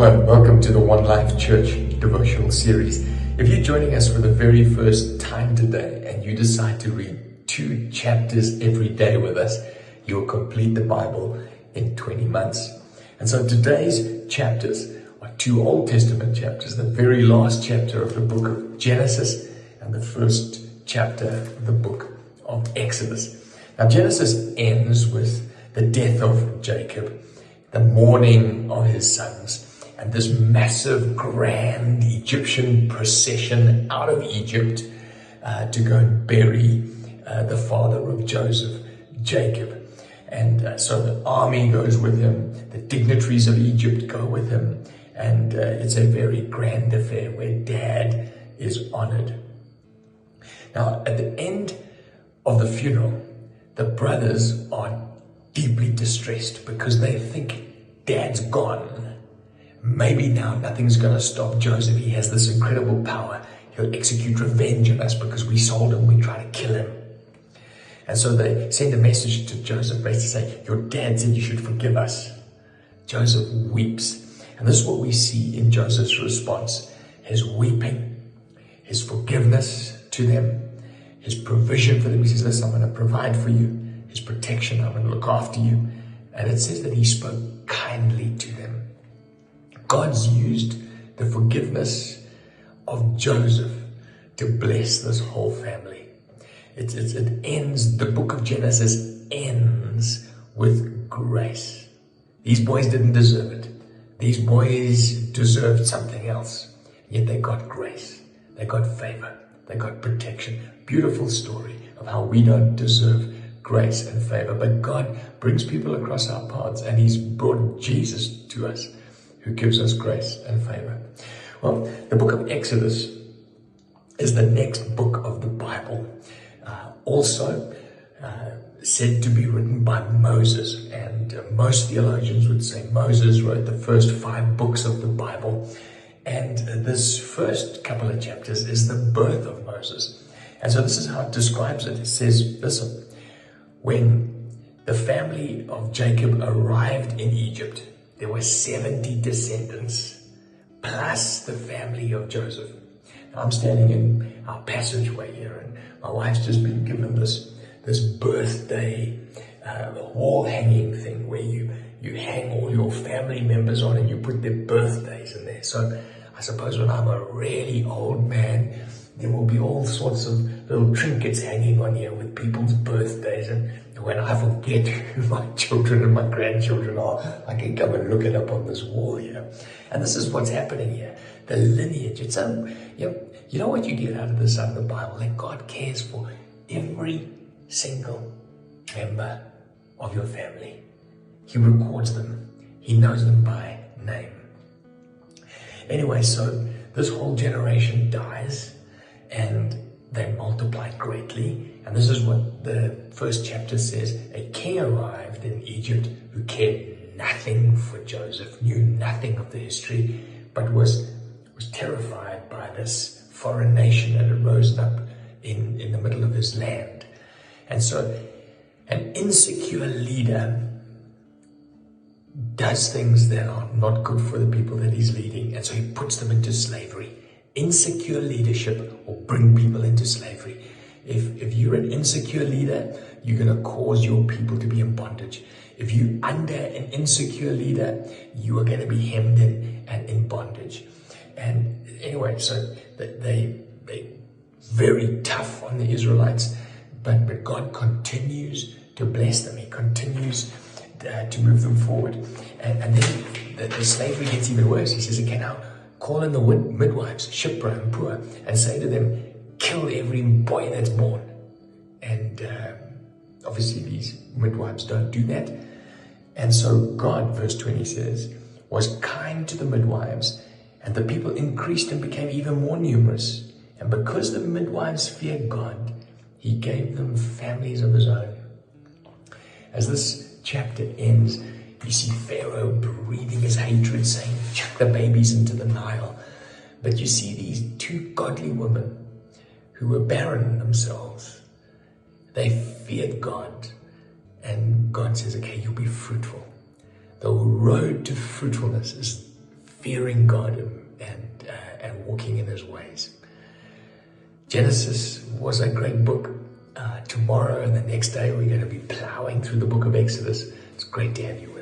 Hello, welcome to the One Life Church devotional series. If you're joining us for the very first time today and you decide to read 2 chapters every day with us, you'll complete the Bible in 20 months. And so today's chapters are 2 Old Testament chapters, the very last chapter of the book of Genesis and the first chapter of the book of Exodus. Now Genesis ends with the death of Jacob, the mourning of his sons, and this massive, grand Egyptian procession out of Egypt to go and bury the father of Joseph, Jacob. And so the army goes with him, the dignitaries of Egypt go with him, and it's a very grand affair where dad is honored. Now, at the end of the funeral, the brothers are deeply distressed because they think dad's gone. Maybe now nothing's going to stop Joseph. He has this incredible power. He'll execute revenge on us because we sold him, we tried to kill him. And so they send a message to Joseph, basically saying, your dad said you should forgive us. Joseph weeps. And this is what we see in Joseph's response. His weeping, his forgiveness to them, his provision for them. He says, listen, I'm going to provide for you. His protection, I'm going to look after you. And it says that he spoke kindly to them. God's used the forgiveness of Joseph to bless this whole family. It ends, the book of Genesis ends with grace. These boys didn't deserve it. These boys deserved something else. Yet they got grace. They got favor. They got protection. Beautiful story of how we don't deserve grace and favor. But God brings people across our paths, and He's brought Jesus to us, who gives us grace and favor. Well, the book of Exodus is the next book of the Bible, also said to be written by Moses. And most theologians would say Moses wrote the first 5 books of the Bible. And this first couple of chapters is the birth of Moses. And so this is how it describes it. It says, listen, when the family of Jacob arrived in Egypt, there were 70 descendants, plus the family of Joseph. Now, I'm standing in our passageway here, and my wife's just been given this birthday wall hanging thing where you hang all your family members on and you put their birthdays in there. So I suppose when I'm a really old man, there will be all sorts of little trinkets hanging on here with people's birthdays, and when I forget who my children and my grandchildren are, I can come and look it up on this wall here. And this is what's happening here. The lineage. It's you know what you get out of this out of the Bible? That God cares for every single member of your family. He records them. He knows them by name. Anyway, so this whole generation dies, and they multiplied greatly. And this is what the first chapter says. A king arrived in Egypt who cared nothing for Joseph, knew nothing of the history, but was terrified by this foreign nation that had risen up in the middle of his land. And so an insecure leader does things that are not good for the people that he's leading, and so he puts them into slavery. Insecure leadership will bring people into slavery. If you're an insecure leader, you're going to cause your people to be in bondage. If you're under an insecure leader, you are going to be hemmed in and in bondage. And anyway, so they very tough on the Israelites, but God continues to bless them. He continues to move them forward. And then the slavery gets even worse. He says, okay, now call in the midwives, Shipra and Pua, and say to them, kill every boy that's born. And obviously these midwives don't do that. And so God, verse 20 says, was kind to the midwives, and the people increased and became even more numerous. And because the midwives feared God, He gave them families of His own. As this chapter ends, you see Pharaoh breathing his hatred, saying, chuck the babies into the Nile. But you see these 2 godly women who were barren themselves. They feared God. And God says, okay, you'll be fruitful. The road to fruitfulness is fearing God and walking in his ways. Genesis was a great book. Tomorrow and the next day we're going to be plowing through the book of Exodus. It's great to have you with us.